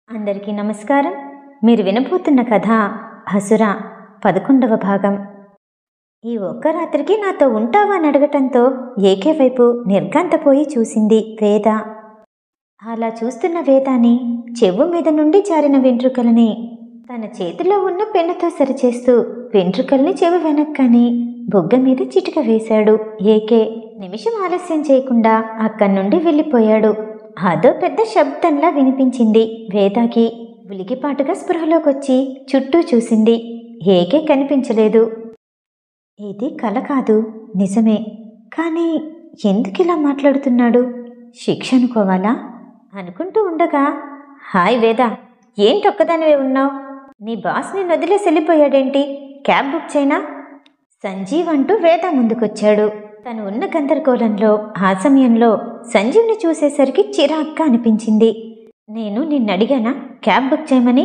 అందరికీ నమస్కారం. మీరు వినబోతున్న కథ అసుర 11వ భాగం. ఈ ఒక్క రాత్రికి నాతో ఉంటావా అని అడగటంతో ఏకే వైపు నిర్ఘాంతపోయి చూసింది వేద. అలా చూస్తున్న వేదాని చెవు మీద నుండి జారిన వెంట్రుకలని తన చేతిలో ఉన్న పెన్నుతో సరిచేస్తూ వెంట్రుకల్ని చెవి వెనక్కని బుగ్గ మీద చిటిక వేశాడు ఏకే. నిమిషం ఆలస్యం చేయకుండా అక్కడి నుండి వెళ్ళిపోయాడు. అదో పెద్ద శబ్దంలా వినిపించింది వేదాకి. ఉలికిపాటుగా స్పృహలోకొచ్చి చుట్టూ చూసింది. ఏకే కనిపించలేదు. ఇది కల కాదు, నిజమే. కానీ ఎందుకిలా మాట్లాడుతున్నాడు? శిక్ష అనుకోవాలా? అనుకుంటూ ఉండగా, హాయ్ వేద, ఏంటొక్కదానివే ఉన్నావు? నీ బాస్ నిన్ను వదిలేసి వెళ్ళిపోయాడేంటి? క్యాబ్ బుక్ చేయనా? సంజీవ్ అంటూ వేద ముందుకొచ్చాడు. తను ఉన్న గందరగోళంలో ఆ సమయంలో సంజీవ్ని చూసేసరికి చిరాగ్గా అనిపించింది. నేను నిన్నడిగానా క్యాబ్ బుక్ చేయమని?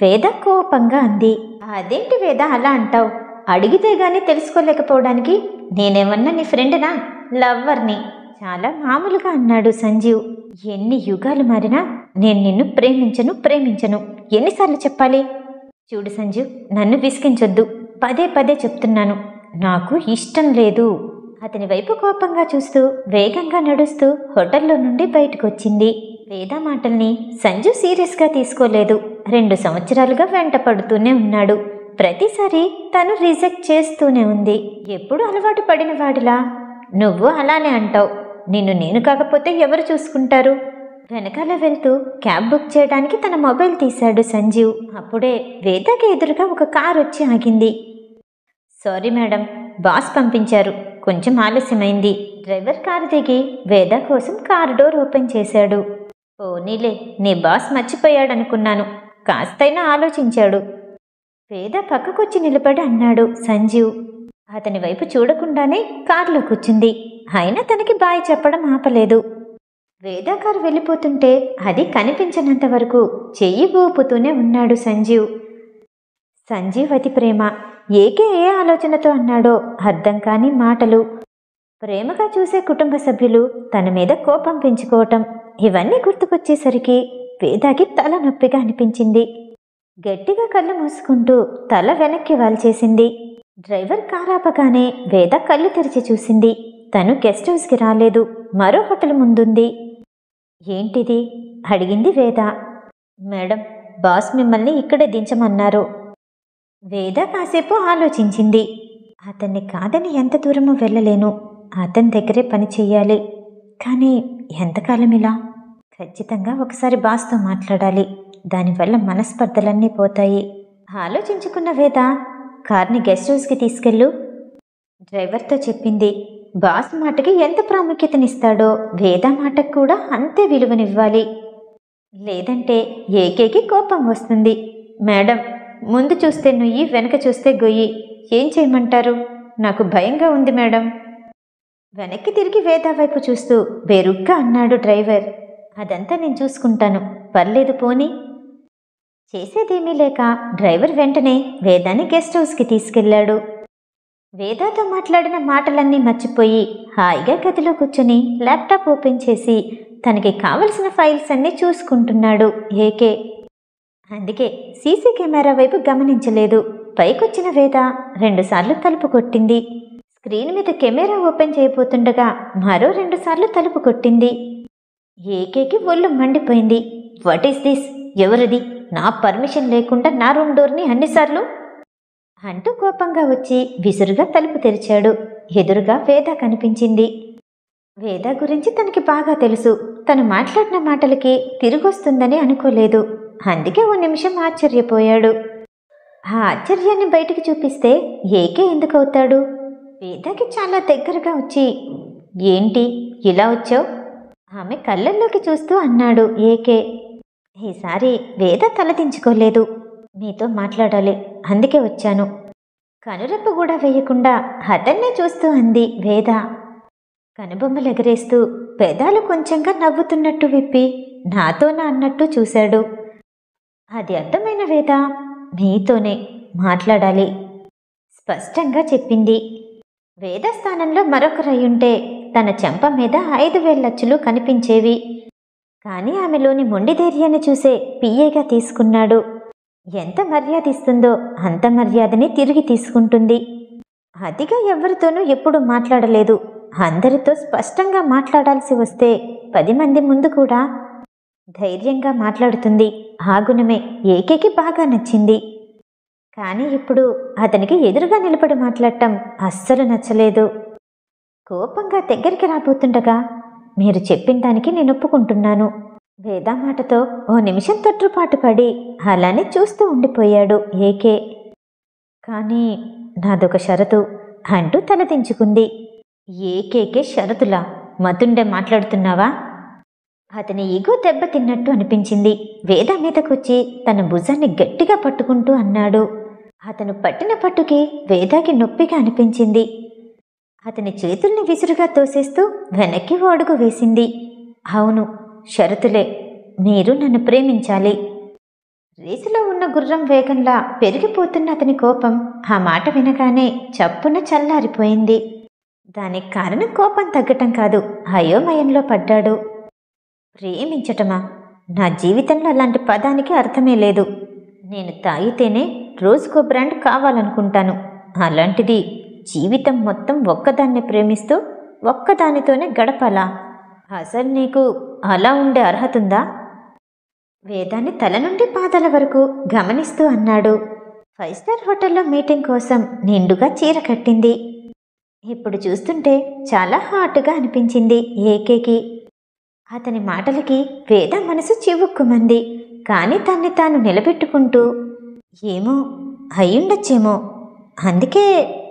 వేద కోపంగా అంది. అదేంటి వేద అలా అంటావు? అడిగితే గానీ తెలుసుకోలేకపోవడానికి నేనేమన్నా నీ ఫ్రెండ్నా, లవ్వర్ని? చాలా మామూలుగా అన్నాడు సంజీవ్. ఎన్ని యుగాలు మారినా నేను నిన్ను ప్రేమించను. ఎన్నిసార్లు చెప్పాలి? చూడు సంజీవ్, నన్ను విసిగించొద్దు. పదే పదే చెప్తున్నాను, నాకు ఇష్టం లేదు. అతని వైపు కోపంగా చూస్తూ వేగంగా నడుస్తూ హోటల్లో నుండి బయటకొచ్చింది. వేద మాటల్ని సంజీవ్ సీరియస్గా తీసుకోలేదు. 2 సంవత్సరాలుగా వెంట పడుతూనే ఉన్నాడు. ప్రతిసారి తను రిజెక్ట్ చేస్తూనే ఉంది. ఎప్పుడు అలవాటు పడిన వాడిలా నువ్వు అలానే అంటావు. నిన్ను నేను కాకపోతే ఎవరు చూసుకుంటారు? వెనకాల వెళ్తూ క్యాబ్ బుక్ చేయడానికి తన మొబైల్ తీశాడు సంజీవ్. అప్పుడే వేదకి ఎదురుగా ఒక కారు వచ్చి ఆగింది. సారీ మేడం, బాస్ పంపించారు, కొంచెం ఆలస్యమైంది. డ్రైవర్ కారు దిగి వేద కోసం కారు డోర్ ఓపెన్ చేశాడు. పోనీలే, నీ బాస్ మర్చిపోయాడనుకున్నాను, కాస్తైనా ఆలోచించాడు. వేద పక్కకొచ్చి నిలబడి అన్నాడు సంజీవ్. అతని వైపు చూడకుండానే కారులో కూర్చుంది. అయినా తనకి బాయ్ చెప్పడం ఆపలేదు. వేద కారు వెళ్ళిపోతుంటే అది కనిపించనంత వరకు చెయ్యి ఊపుతూనే ఉన్నాడు సంజీవ్. సంజీవ్ అతి ప్రేమ. ఏకే ఏ ఆలోచనతో అన్నాడో అర్థం కాని మాటలు. ప్రేమగా చూసే కుటుంబ సభ్యులు తన మీద కోపం పెంచుకోవటం, ఇవన్నీ గుర్తుకొచ్చేసరికి వేదాకి తల నొప్పిగా అనిపించింది. గట్టిగా కళ్ళు మూసుకుంటూ తల వెనక్కి వాల్చేసింది. డ్రైవర్ కారాపగానే వేద కళ్ళు తెరిచి చూసింది. తను గెస్ట్ హౌస్కి రాలేదు, మరో హోటల్ ముందుంది. ఏంటిది? అడిగింది వేద. మేడం, బాస్ మిమ్మల్ని ఇక్కడే దించమన్నారు. వేద కాసేపు ఆలోచించింది. అతన్ని కాదని ఎంత దూరమో వెళ్ళలేను. అతని దగ్గరే పని చెయ్యాలి. కానీ ఎంతకాలం ఇలా? ఖచ్చితంగా ఒకసారి బాస్తో మాట్లాడాలి. దానివల్ల మనస్పర్ధలన్నీ పోతాయి. ఆలోచించుకున్న వేద కార్ని గెస్ట్ హౌస్కి తీసుకెళ్ళు డ్రైవర్తో చెప్పింది. బాస్ మాటకి ఎంత ప్రాముఖ్యతనిస్తాడో వేద మాటకు కూడా అంతే విలువనివ్వాలి. లేదంటే ఏకేకి కోపం వస్తుంది. మేడం, ముందు చూస్తే నుయ్యి, వెనక చూస్తే గొయ్యి. ఏం చేయమంటారు? నాకు భయంగా ఉంది మేడం. వెనక్కి తిరిగి వేద వైపు చూస్తూ బెరుగ్గా అన్నాడు డ్రైవర్. అదంతా నేను చూసుకుంటాను, పర్లేదు పోనీ. చేసేదేమీ లేక డ్రైవర్ వెంటనే వేదాని గెస్ట్ హౌస్కి తీసుకెళ్లాడు. వేదాతో మాట్లాడిన మాటలన్నీ మర్చిపోయి హాయిగా గదిలో కూర్చొని ల్యాప్టాప్ ఓపెన్ చేసి తనకి కావలసిన ఫైల్స్ అన్నీ చూసుకుంటున్నాడు ఏకే. అందుకే సీసీ కెమెరా వైపు గమనించలేదు. పైకొచ్చిన వేద 2 సార్లు తలుపు కొట్టింది. స్క్రీన్ మీద కెమెరా ఓపెన్ చేయబోతుండగా మరో 2 సార్లు తలుపు కొట్టింది. ఏకేకి ఒళ్ళు మండిపోయింది. What is this? ఎవరిది? నా పర్మిషన్ లేకుండా నా రూమ్ డోర్ని అన్నిసార్లు అంటూ కోపంగా వచ్చి విసురుగా తలుపు తెరిచాడు. ఎదురుగా వేద కనిపించింది. వేద గురించి తనకి బాగా తెలుసు. తను మాట్లాడిన మాటలకి తిరిగొస్తుందని అనుకోలేదు. అందుకే 1 నిమిషం ఆశ్చర్యపోయాడు. ఆ ఆశ్చర్యాన్ని బయటికి చూపిస్తే ఏకే ఎందుకవుతాడు? వేదకి చాలా దగ్గరగా వచ్చి, ఏంటి ఇలా వచ్చావు? ఆమె కళ్ళల్లోకి చూస్తూ అన్నాడు ఏకే. ఈసారి వేద తలదించుకోలేదు. మీతో మాట్లాడాలి, అందుకే వచ్చాను. కనురెప్ప కూడా వేయకుండా అతన్నే చూస్తూ అంది వేద. కనుబొమ్మలు ఎగరేస్తూ పెదాలు కొంచెంగా నవ్వుతున్నట్టు విప్పి నాతోనా అన్నట్టు చూశాడు. అది అర్థమైన వేద మీతోనే మాట్లాడాలి స్పష్టంగా చెప్పింది. వేద స్థానంలో మరొకరయ్యుంటే తన చెంప మీద 5,000 లక్షలు కనిపించేవి. కానీ ఆమెలోని మొండి ధైర్యాన్ని చూసే పిఏగా తీసుకున్నాడు. ఎంత మర్యాద ఇస్తుందో అంత మర్యాదని తిరిగి తీసుకుంటుంది. అతిగా ఎవరితోనూ ఎప్పుడూ మాట్లాడలేదు. అందరితో స్పష్టంగా మాట్లాడాల్సి వస్తే 10 మంది ముందు కూడా ధైర్యంగా మాట్లాడుతుంది. ఆ గుణమే ఏకేకి బాగా నచ్చింది. కానీ ఇప్పుడు అతనికి ఎదురుగా నిలబడి మాట్లాడటం అస్సలు నచ్చలేదు. కోపంగా దగ్గరికి రాబోతుండగా, మీరు చెప్పిన దానికి నేను ఒప్పుకుంటున్నాను. వేద మాటతో ఓ నిమిషం తొట్టుపాటు పడి అలానే చూస్తూ ఉండిపోయాడు ఏకే. కానీ నాదొక షరతు అంటూ తలదించుకుంది. ఏకేకే షరతులా? మతుండే మాట్లాడుతున్నావా? అతని ఈగో దెబ్బతిన్నట్టు అనిపించింది. వేద మీదకొచ్చి తన భుజాన్ని గట్టిగా పట్టుకుంటూ అన్నాడు. అతను పట్టిన పట్టుకి వేదాకి నొప్పిగా అనిపించింది. అతని చేతుల్ని విసురుగా తోసేస్తూ వెనక్కి ఓ అడుగు వేసింది. అవును, షరతులే. మీరు నన్ను ప్రేమించాలి. రేసులో ఉన్న గుర్రం వేగంలా పెరిగిపోతున్న అతని కోపం ఆ మాట వినగానే చప్పున చల్లారిపోయింది. దానికి కారణం కోపం తగ్గటం కాదు, అయోమయంలో పడ్డాడు. ప్రేమించటమా? నా జీవితంలో అలాంటి పదానికి అర్థమే లేదు. నేను తాగితేనే రోజుకో బ్రాండ్ కావాలనుకుంటాను. అలాంటిది జీవితం మొత్తం ఒక్కదాన్ని ప్రేమిస్తూ ఒక్కదానితోనే గడపాలా? అసలు నీకు అలా ఉండే అర్హత ఉందా? వేదాన్ని తల నుండి పాదాల వరకు గమనిస్తూ అన్నాడు. 5 స్టార్ హోటల్లో మీటింగ్ కోసం నిండుగా చీర కట్టింది. ఇప్పుడు చూస్తుంటే చాలా హాట్గా అనిపించింది ఏకేకి. అతని మాటలకి వేద మనసు చివుక్కుమంది. కానీ తన్ని తాను నిలబెట్టుకుంటూ, ఏమో, అయ్యుండొచ్చేమో, అందుకే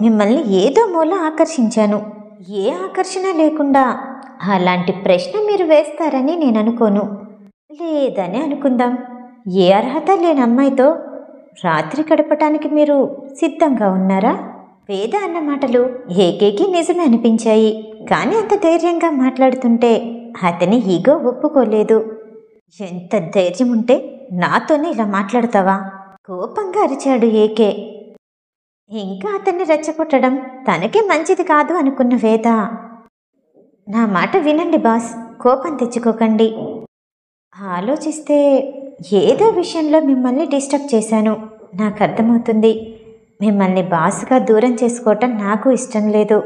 మిమ్మల్ని ఏదో మూల ఆకర్షించాను. ఏ ఆకర్షణ లేకుండా అలాంటి ప్రశ్న మీరు వేస్తారని నేను అనుకోను. లేదని అనుకుందాం. ఏ అర్హత లేని అమ్మాయితో రాత్రి గడపటానికి మీరు సిద్ధంగా ఉన్నారా? వేద అన్న మాటలు ఏకేకి నిజమే అనిపించాయి. కానీ అంత ధైర్యంగా మాట్లాడుతుంటే అతని ఈగో ఒప్పుకోలేదు. ఎంత ధైర్యం ఉంటే నాతోనే ఇలా మాట్లాడతావా? కోపంగా అరిచాడు ఏకే. ఇంకా అతన్ని రెచ్చగొట్టడం తనకే మంచిది కాదు అనుకున్న వేద, నా మాట వినండి బాస్, కోపం తెచ్చుకోకండి. ఆలోచిస్తే ఏదో విషయంలో మిమ్మల్ని డిస్టర్బ్ చేశాను. నాకు అర్థమవుతుంది. మిమ్మల్ని బాస్గా దూరం చేసుకోవటం నాకు ఇష్టం లేదు.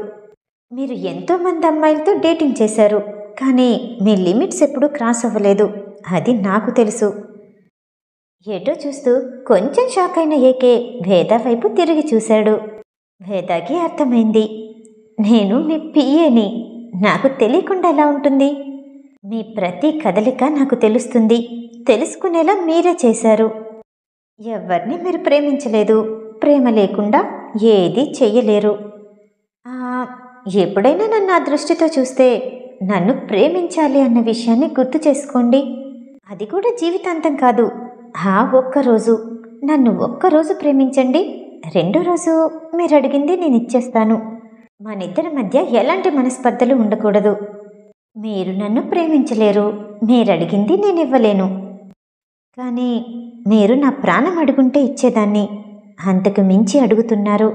మీరు ఎంతోమంది అమ్మాయిలతో డేటింగ్ చేశారు, కానీ మీ లిమిట్స్ ఎప్పుడూ క్రాస్ అవ్వలేదు. అది నాకు తెలుసు. ఏటో చూస్తూ కొంచెం షాక్ అయిన ఏకే వేద వైపు తిరిగి చూశాడు. వేదాకి అర్థమైంది. నేను మీ పిఏని. నాకు తెలియకుండా ఎలా ఉంటుంది? మీ ప్రతి కదలిక నాకు తెలుస్తుంది. తెలుసుకునేలా మీరే చేశారు. ఎవరిని మీరు ప్రేమించలేదు. ప్రేమ లేకుండా ఏదీ చెయ్యలేరు. ఎప్పుడైనా నన్ను ఆ దృష్టితో చూస్తే నన్ను ప్రేమించాలి అన్న విషయాన్ని గుర్తు చేసుకోండి. అది కూడా జీవితాంతం కాదు, ఆ ఒక్కరోజు. నన్ను ఒక్కరోజు ప్రేమించండి. రెండో రోజు మీరు అడిగింది నేను ఇచ్చేస్తాను. మనిద్దరి మధ్య ఎలాంటి మనస్పర్ధలు ఉండకూడదు. మీరు నన్ను ప్రేమించలేరు, మీరడిగింది నేను ఇవ్వలేను. కానీ మీరు నా ప్రాణం అడుగుంటే ఇచ్చేదాన్ని. అంతకు మించి అడుగుతున్నారు.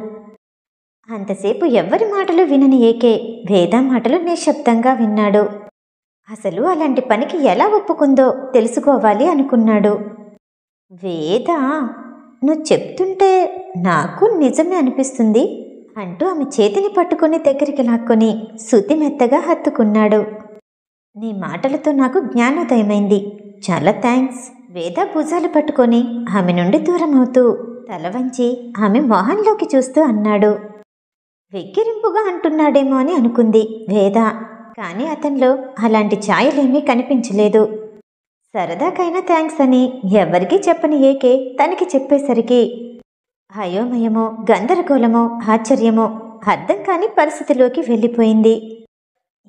అంతసేపు ఎవ్వరి మాటలు వినని ఏకే వేద మాటలు నిశ్శబ్దంగా విన్నాడు. అసలు అలాంటి పనికి ఎలా ఒప్పుకుందో తెలుసుకోవాలి అనుకున్నాడు. వేద, నువ్వు చెప్తుంటే నాకు నిజమే అనిపిస్తుంది అంటూ ఆమె చేతిని పట్టుకుని దగ్గరికి లాక్కొని శుతిమెత్తగా హత్తుకున్నాడు. నీ మాటలతో నాకు జ్ఞానోదయమైంది. చాలా థ్యాంక్స్. వేద భుజాలు పట్టుకొని ఆమె నుండి దూరం అవుతూ తల వంచి ఆమె మొహంలోకి చూస్తూ అన్నాడు. వెక్కిరింపుగా అంటున్నాడేమో అని అనుకుంది వేద. కానీ అతనిలో అలాంటి ఛాయలేమీ కనిపించలేదు. సరదాకైనా థ్యాంక్స్ అని ఎవరికీ చెప్పని ఏకే తనకి చెప్పేసరికి అయోమయమో గందరగోళమో ఆశ్చర్యమో అర్థం కాని పరిస్థితిలోకి వెళ్ళిపోయింది.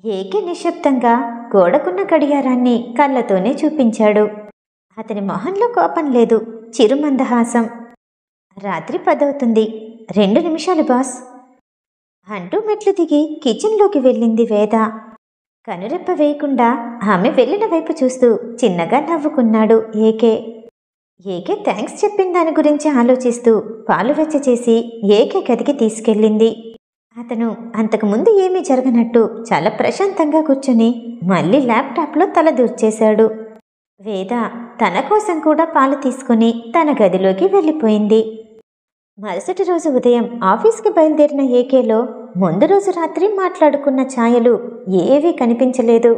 ఏకే నిశ్శబ్దంగా గోడకున్న గడియారాన్ని కళ్ళతోనే చూపించాడు. అతని మొహంలో కోపం లేదు, చిరుమందహాసం. రాత్రి 10 అవుతుంది. 2 నిమిషాలు బాస్ అంటూ మెట్లు దిగి కిచెన్లోకి వెళ్ళింది వేద. కనురెప్ప వేయకుండా ఆమె వెళ్ళిన వైపు చూస్తూ చిన్నగా నవ్వుకున్నాడు ఏకే. ఏకే థ్యాంక్స్ చెప్పిన దాని గురించి ఆలోచిస్తూ పాలు వెచ్చచేసి ఏకే గదికి తీసుకెళ్ళింది. అతను అంతకుముందు ఏమీ జరగనట్టు చాలా ప్రశాంతంగా కూర్చుని మళ్ళీ ల్యాప్టాప్లో తల దూర్చేశాడు. వేద తన కోసం కూడా పాలు తీసుకుని తన గదిలోకి వెళ్ళిపోయింది. మరుసటి రోజు ఉదయం ఆఫీస్కి బయలుదేరిన ఏకేలో ముందు రోజు రాత్రి మాట్లాడుకున్న ఛాయలు ఏవీ కనిపించలేదు.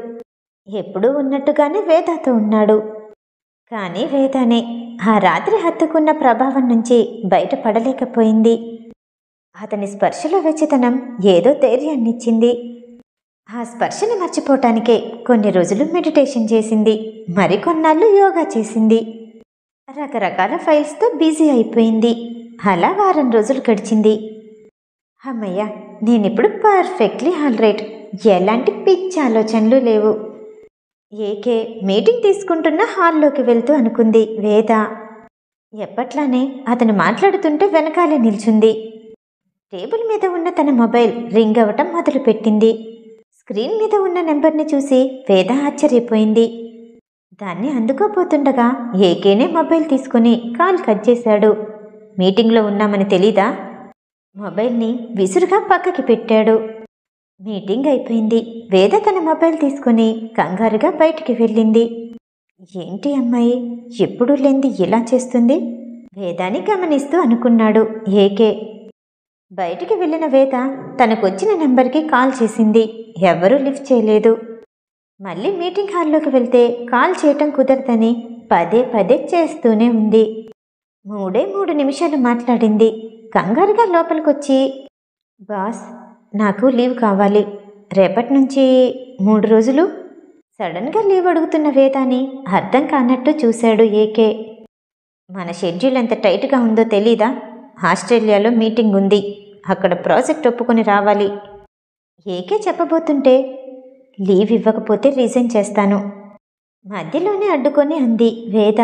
ఎప్పుడూ ఉన్నట్టుగానే వేదాతో ఉన్నాడు. కానీ వేదానే ఆ రాత్రి హత్తుకున్న ప్రభావం నుంచి బయటపడలేకపోయింది. అతని స్పర్శలో వెచ్చతనం ఏదో ధైర్యాన్నిచ్చింది. ఆ స్పర్శని మర్చిపోవటానికే కొన్ని రోజులు మెడిటేషన్ చేసింది, మరికొన్నాళ్ళు యోగా చేసింది. రకరకాల ఫైల్స్తో బిజీ అయిపోయింది. అలా వారం రోజులు గడిచింది. అమ్మయ్య, నేనిప్పుడు పర్ఫెక్ట్లీ ఆల్రైట్, ఎలాంటి పిచ్చి ఆలోచనలు లేవు. ఏకే మీటింగ్ తీసుకుంటున్న హాల్లోకి వెళ్తూ అనుకుంది వేద. ఎప్పట్లానే అతను మాట్లాడుతుంటే వెనకాలే నిల్చుంది. టేబుల్ మీద ఉన్న తన మొబైల్ రింగ్ అవ్వటం మొదలుపెట్టింది. స్క్రీన్ మీద ఉన్న నెంబర్ని చూసి వేద ఆశ్చర్యపోయింది. దాన్ని అందుకోపోతుండగా ఏకేనే మొబైల్ తీసుకుని కాల్ కట్ చేశాడు. మీటింగ్లో ఉన్నామని తెలీదా? మొబైల్ని విసురుగా పక్కకి పెట్టాడు. మీటింగ్ అయిపోయింది. వేద తన మొబైల్ తీసుకుని కంగారుగా బయటికి వెళ్ళింది. ఏంటి అమ్మాయి ఎప్పుడూ లేంది ఇలా చేస్తుంది? వేదాన్ని గమనిస్తూ అనుకున్నాడు ఏకే. బయటికి వెళ్ళిన వేద తనకొచ్చిన నెంబర్కి కాల్ చేసింది. ఎవరూ లిఫ్ట్ చేయలేదు. మళ్ళీ మీటింగ్ హాల్లోకి వెళ్తే కాల్ చేయటం కుదరదని పదే పదే చేస్తూనే ఉంది. 3 నిమిషాలు మాట్లాడింది. కంగారుగా లోపలికొచ్చి, బాస్, నాకు లీవ్ కావాలి, రేపటి నుంచి 3 రోజులు. సడన్గా లీవ్ అడుగుతున్న వేదాని అర్థం కానట్టు చూశాడు ఏకే. మన షెడ్యూల్ ఎంత టైట్గా ఉందో తెలీదా? ఆస్ట్రేలియాలో మీటింగ్ ఉంది, అక్కడ ప్రాజెక్ట్ ఒప్పుకొని రావాలి. ఏకే చెప్పబోతుంటే, లీవ్ ఇవ్వకపోతే రిజైన్ చేస్తాను, మధ్యలోనే అడ్డుకొని అంది వేద.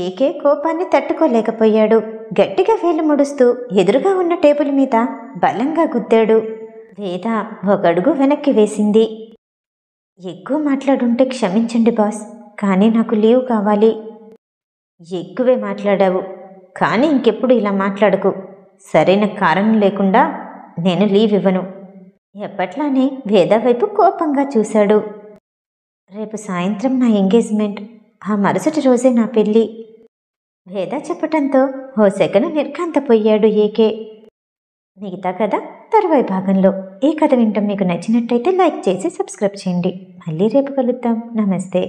ఏకే కోపాన్ని తట్టుకోలేకపోయాడు. గట్టిగా వేలు ముడుస్తూ ఎదురుగా ఉన్న టేబుల్ మీద బలంగా గుద్దాడు. వేద ఒక అడుగు వెనక్కి వేసింది. ఎక్కువ మాట్లాడుంటే క్షమించండి బాస్, కానీ నాకు లీవ్ కావాలి. ఎక్కువే మాట్లాడావు, కానీ ఇంకెప్పుడు ఇలా మాట్లాడకు. సరైన కారణం లేకుండా నేను లీవ్ ఇవ్వను. ఎప్పట్లానే వేద వైపు కోపంగా చూశాడు. రేపు సాయంత్రం నా ఎంగేజ్మెంట్, ఆ మరుసటి రోజే నా పెళ్ళి. వేద చెప్పటంతో ఓ సెకను నిర్ఘాంతపోయాడు ఏకే. మిగతా కథ తరువాయి భాగంలో. ఈ కథ వింటాం మీకు నచ్చినట్టయితే లైక్ చేసి సబ్స్క్రైబ్ చేయండి. మళ్ళీ రేపు కలుద్దాం. నమస్తే.